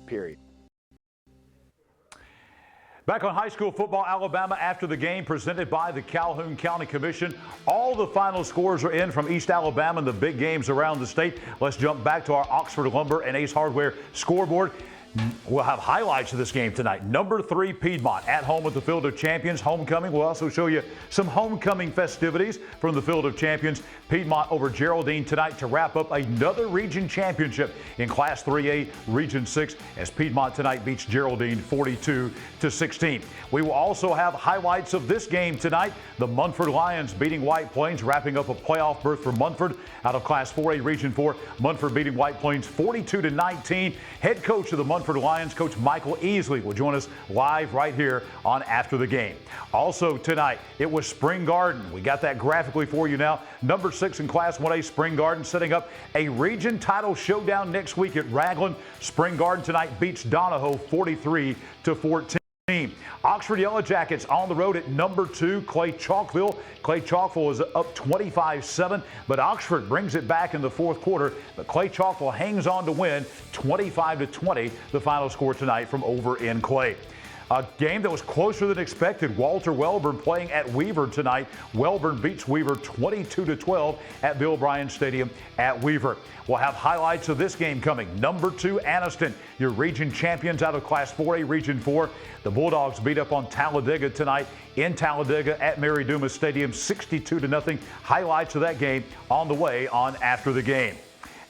period. Back on high school football, Alabama after the game presented by the Calhoun County Commission. All the final scores are in from East Alabama and the big games around the state. Let's jump back to our Oxford Lumber and Ace Hardware scoreboard. We'll have highlights of this game tonight. Number 3 Piedmont at home with the Field of Champions homecoming. We'll also show you some homecoming festivities from the Field of Champions. Piedmont over Geraldine tonight to wrap up another region championship in Class 3A Region 6 as Piedmont tonight beats Geraldine 42-16. We will also have highlights of this game tonight. The Munford Lions beating White Plains, wrapping up a playoff berth for Munford out of Class 4A Region 4. Munford beating White Plains 42-19. Head coach of the Munford Lions, Coach Michael Easley, will join us live right here on After the Game. Also tonight, it was Spring Garden. We got that graphically for you now. Number 6 in Class 1A, Spring Garden, setting up a region title showdown next week at Ragland. Spring Garden tonight beats Donoho 43-14. Oxford Yellow Jackets on the road at number 2, Clay Chalkville. Clay Chalkville is up 25-7, but Oxford brings it back in the fourth quarter. But Clay Chalkville hangs on to win 25-20, the final score tonight from over in Clay. A game that was closer than expected. Walter Welborn playing at Weaver tonight. Welborn beats Weaver 22-12 at Bill Bryan Stadium at Weaver. We'll have highlights of this game coming. Number 2, Anniston, your region champions out of Class 4A Region 4. The Bulldogs beat up on Talladega tonight in Talladega at Mary Dumas Stadium 62-0. Highlights of that game on the way on After the Game.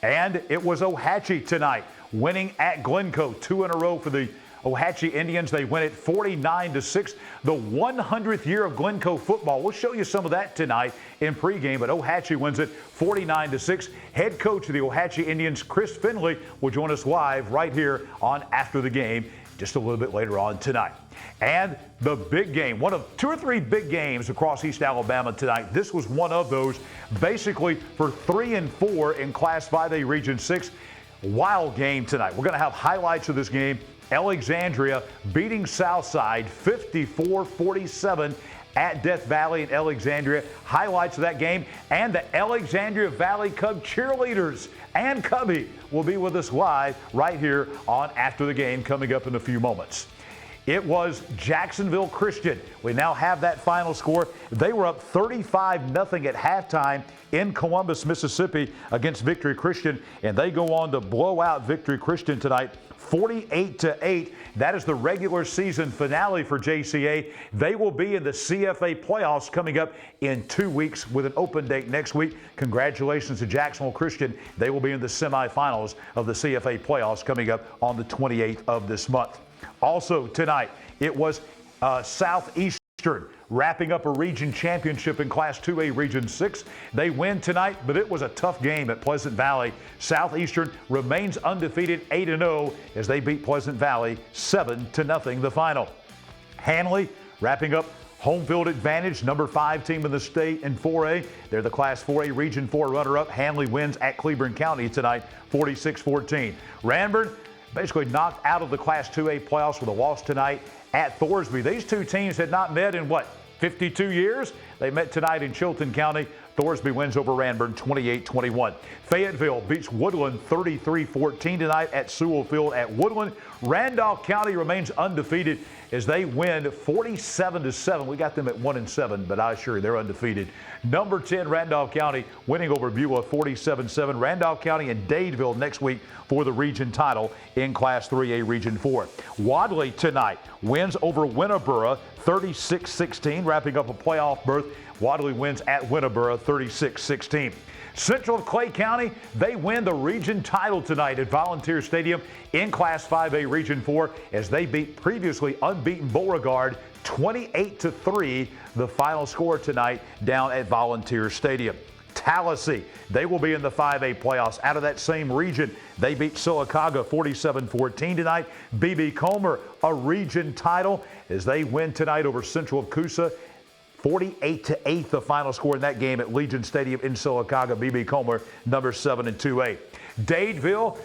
And it was Ohatchee tonight, winning at Glencoe 2 in a row for the Ohatchee Indians. They win it 49-6. The 100th year of Glencoe football. We'll show you some of that tonight in pregame, but Ohatchee wins it 49-6. Head coach of the Ohatchee Indians, Chris Finley, will join us live right here on After the Game just a little bit later on tonight. And the big game, one of 2 or 3 big games across East Alabama tonight. This was one of those, basically for 3 and 4 in Class 5A Region 6. Wild game tonight. We're going to have highlights of this game. Alexandria beating Southside 54-47 at Death Valley in Alexandria. Highlights of that game, and the Alexandria Valley Cub cheerleaders and Cubby will be with us live right here on After the Game coming up in a few moments. It was Jacksonville Christian. We now have that final score. They were up 35-0 at halftime in Columbus, Mississippi against Victory Christian, and they go on to blow out Victory Christian tonight 48-8. That is the regular season finale for JCA. They will be in the CFA playoffs coming up in 2 weeks with an open date next week. Congratulations to Jacksonville Christian. They will be in the semifinals of the CFA playoffs coming up on the 28th of this month. Also tonight, it was Southeastern wrapping up a region championship in Class 2A Region 6. They win tonight, but it was a tough game at Pleasant Valley. Southeastern remains undefeated 8-0 as they beat Pleasant Valley 7-0 the final. Hanley wrapping up home field advantage, number 5 team in the state in 4A. They're the Class 4A Region 4 runner-up. Hanley wins at Cleburne County tonight 46-14. Ranburn basically knocked out of the Class 2A playoffs with a loss tonight at Thorsby. These two teams had not met in, 52 years? They met tonight in Chilton County. Thorsby wins over Ranburn 28-21. Fayetteville beats Woodland 33-14 tonight at Sewell Field at Woodland. Randolph County remains undefeated as they win 47-7. We got them at 1-7, but I assure you they're undefeated. Number 10, Randolph County winning over Beulah 47-7. Randolph County and Dadeville next week for the region title in Class 3A Region 4. Wadley tonight wins over Winterboro 36-16, wrapping up a playoff berth. Wadley wins at Winterboro 36-16. Central of Clay County, they win the region title tonight at Volunteer Stadium in Class 5A Region 4 as they beat previously unbeaten Beauregard 28-3, the final score tonight down at Volunteer Stadium. Tallahassee, they will be in the 5A playoffs out of that same region. They beat Sylacauga 47-14 tonight. BB Comer, a region title as they win tonight over Central of Coosa 48-8, the final score in that game at Legion Stadium in Sylacauga. BB Comer, number 7 in 2A. Dadeville,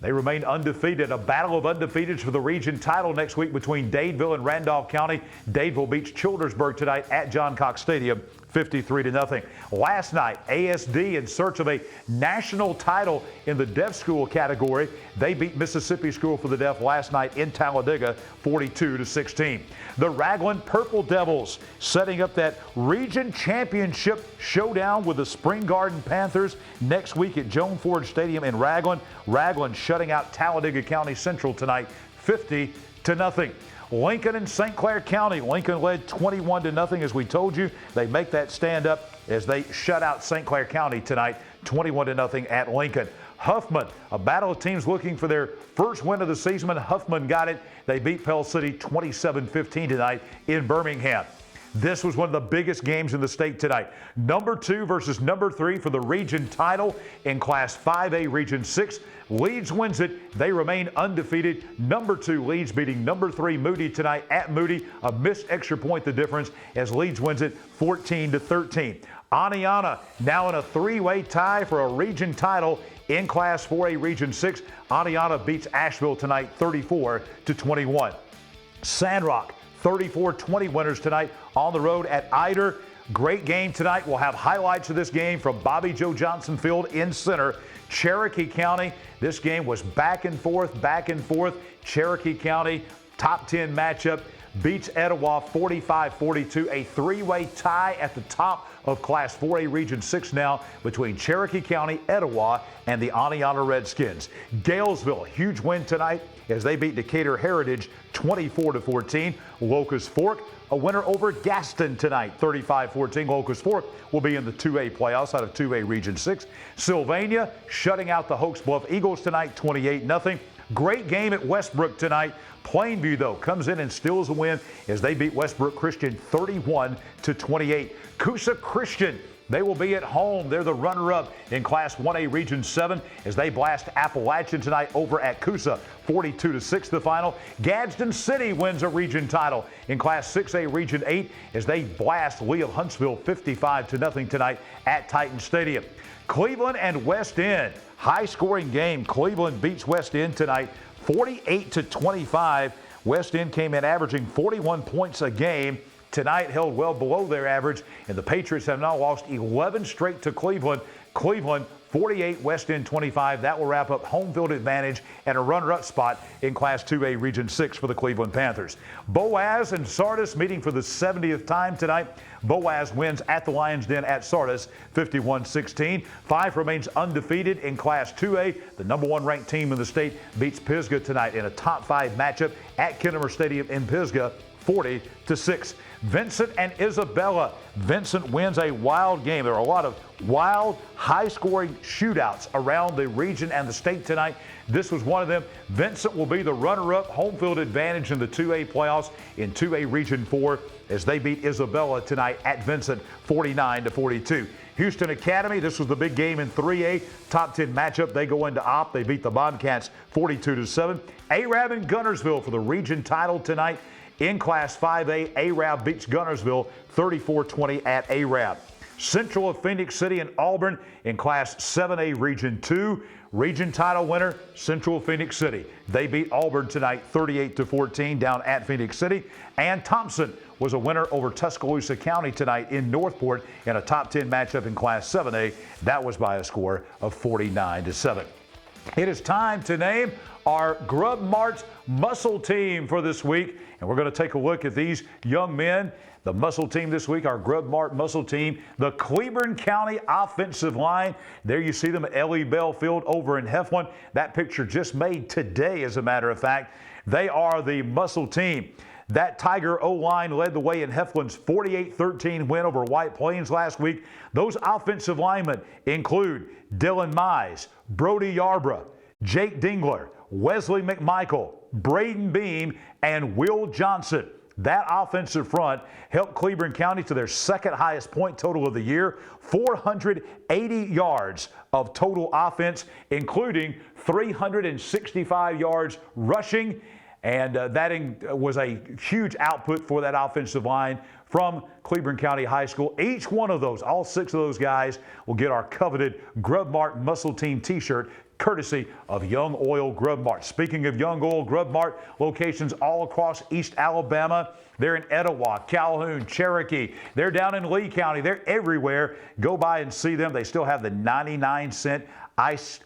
they remain undefeated. A battle of undefeateds for the region title next week between Dadeville and Randolph County. Dadeville beats Childersburg tonight at John Cox Stadium 53-0. Last night, ASD, in search of a national title in the deaf school category, they beat Mississippi School for the Deaf last night in Talladega 42-16. The Raglan Purple Devils setting up that region championship showdown with the Spring Garden Panthers next week at Joan Ford Stadium in Raglan. Raglan shutting out Talladega County Central tonight 50-0. Lincoln and St. Clair County. Lincoln led 21-0, as we told you. They make that stand up as they shut out St. Clair County tonight 21-0 at Lincoln. Huffman, a battle of teams looking for their first win of the season. Huffman got it. They beat Pell City 27-15 tonight in Birmingham. This was one of the biggest games in the state tonight. Number 2 versus number 3 for the region title in Class 5A Region 6. Leeds wins it. They remain undefeated. Number 2 Leeds beating number 3 Moody tonight at Moody. A missed extra point the difference as Leeds wins it 14-13. Aniana now in a 3-way tie for a region title in Class 4A Region 6. Aniana beats Asheville tonight 34-21. Sandrock 34-20 winners tonight on the road at Eider. Great game tonight. We'll have highlights of this game from Bobby Joe Johnson Field in center. Cherokee County, this game was back and forth. Cherokee County, top 10 matchup, beats Etowah 45-42. A 3-way tie at the top of Class 4A Region 6 now between Cherokee County, Etowah, and the Aniana Redskins. Galesville, huge win tonight as they beat Decatur Heritage 24-14. Locust Fork, a winner over Gaston tonight, 35-14. Locust Fork will be in the 2A playoffs out of 2A Region 6. Sylvania shutting out the Hoax Bluff Eagles tonight, 28-0. Great game at Westbrook tonight. Plainview, though, comes in and steals a win as they beat Westbrook Christian 31-28. Coosa Christian, they will be at home. They're the runner-up in Class 1A Region 7 as they blast Appalachian tonight over at Coosa, 42-6 the final. Gadsden City wins a region title in Class 6A Region 8 as they blast Lee of Huntsville 55-0 tonight at Titan Stadium. Cleveland and West End, high-scoring game. Cleveland beats West End tonight 48-25. West End came in averaging 41 points a game. Tonight held well below their average, and the Patriots have now lost 11 straight to Cleveland. Cleveland 48, West End 25. That will wrap up home field advantage and a runner-up spot in Class 2A Region 6 for the Cleveland Panthers. Boaz and Sardis meeting for the 70th time tonight. Boaz wins at the Lions Den at Sardis 51-16. Fyffe remains undefeated in Class 2A. The number 1 ranked team in the state beats Pisgah tonight in a top 5 matchup at Kennemer Stadium in Pisgah 40-6. Vincent and Isabella. Vincent wins a wild game. There are a lot of wild, high-scoring shootouts around the region and the state tonight. This was one of them. Vincent will be the runner-up, home field advantage in the 2A playoffs in 2A Region 4 as they beat Isabella tonight at Vincent 49-42. Houston Academy, this was the big game in 3A. Top 10 matchup. They go into Opp. They beat the Bobcats 42-7. Arab and Gunnersville for the region title tonight. In Class 5A, Arab beats Gunnersville 34-20 at Arab. Central of Phoenix City and Auburn in Class 7A Region 2. Region title winner, Central of Phoenix City. They beat Auburn tonight 38-14 down at Phoenix City. And Thompson was a winner over Tuscaloosa County tonight in Northport in a top 10 matchup in Class 7A. That was by a score of 49-7. It is time to name our Grub Mart's muscle team for this week. And we're going to take a look at these young men. The muscle team this week, our Grub Mart muscle team, the Cleburne County offensive line. There you see them at Ellie Bell Field over in Heflin. That picture just made today, as a matter of fact. They are the muscle team. That Tiger O-line led the way in Heflin's 48-13 win over White Plains last week. Those offensive linemen include Dylan Mize, Brody Yarbrough, Jake Dingler, Wesley McMichael, Braden Beam, and Will Johnson. That offensive front helped Cleburne County to their second highest point total of the year, 480 yards of total offense, including 365 yards rushing. And that was a huge output for that offensive line from Cleburne County High School. Each one of those, all 6 of those guys, will get our coveted Grub Mart Muscle Team t-shirt courtesy of Young Oil Grub Mart. Speaking of Young Oil Grub Mart, locations all across East Alabama. They're in Etowah, Calhoun, Cherokee. They're down in Lee County. They're everywhere. Go by and see them. They still have the 99-cent ice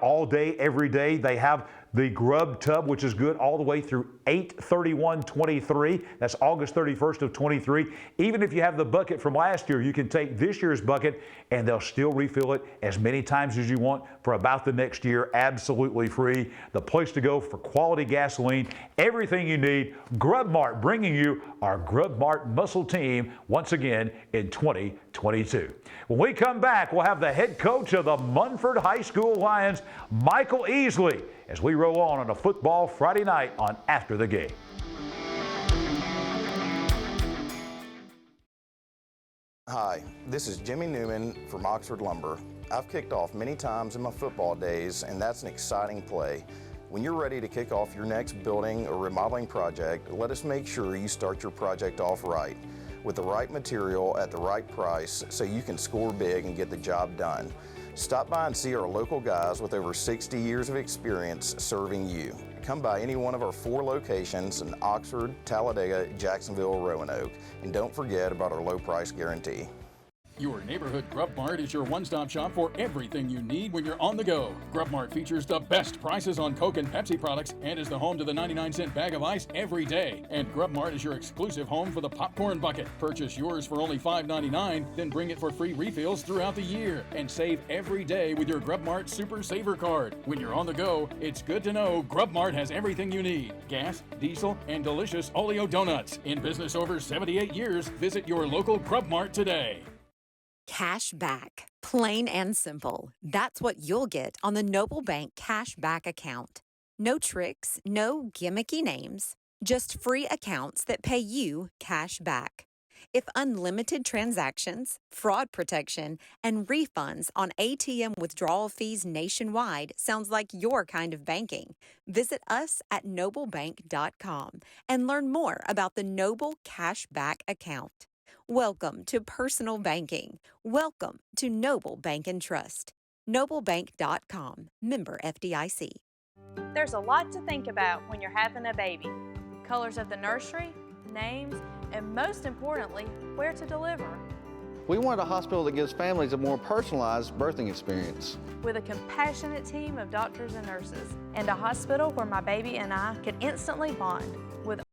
all day, every day. They have the grub tub, which is good all the way through 8/31/23. That's August 31st of 23. Even if you have the bucket from last year, you can take this year's bucket and they'll still refill it as many times as you want for about the next year, absolutely free. The place to go for quality gasoline, everything you need. Grub Mart bringing you our Grub Mart Muscle Team once again in 2022. When we come back, we'll have the head coach of the Munford High School Lions, Michael Easley, as we roll on a football Friday night on After the Game. Hi, this is Jimmy Newman from Oxford Lumber. I've kicked off many times in my football days, and that's an exciting play. When you're ready to kick off your next building or remodeling project, let us make sure you start your project off right, with the right material at the right price so you can score big and get the job done. Stop by and see our local guys with over 60 years of experience serving you. Come by any one of our 4 locations in Oxford, Talladega, Jacksonville, Roanoke, and don't forget about our low price guarantee. Your neighborhood Grub Mart is your one-stop shop for everything you need when you're on the go. Grub Mart features the best prices on Coke and Pepsi products and is the home to the 99-cent bag of ice every day. And Grub Mart is your exclusive home for the popcorn bucket. Purchase yours for only $5.99, then bring it for free refills throughout the year. And save every day with your Grub Mart Super Saver card. When you're on the go, it's good to know Grub Mart has everything you need. Gas, diesel, and delicious Oleo donuts. In business over 78 years, visit your local Grub Mart today. Cash back. Plain and simple. That's what you'll get on the Noble Bank Cash Back account. No tricks, no gimmicky names. Just free accounts that pay you cash back. If unlimited transactions, fraud protection, and refunds on ATM withdrawal fees nationwide sounds like your kind of banking, visit us at noblebank.com and learn more about the Noble Cash Back account. Welcome to personal banking. Welcome to Noble Bank and Trust. Noblebank.com. Member FDIC. There's a lot to think about when you're having a baby. Colors of the nursery, names, and most importantly, where to deliver. We want a hospital that gives families a more personalized birthing experience. With a compassionate team of doctors and nurses, and a hospital where my baby and I could instantly bond. With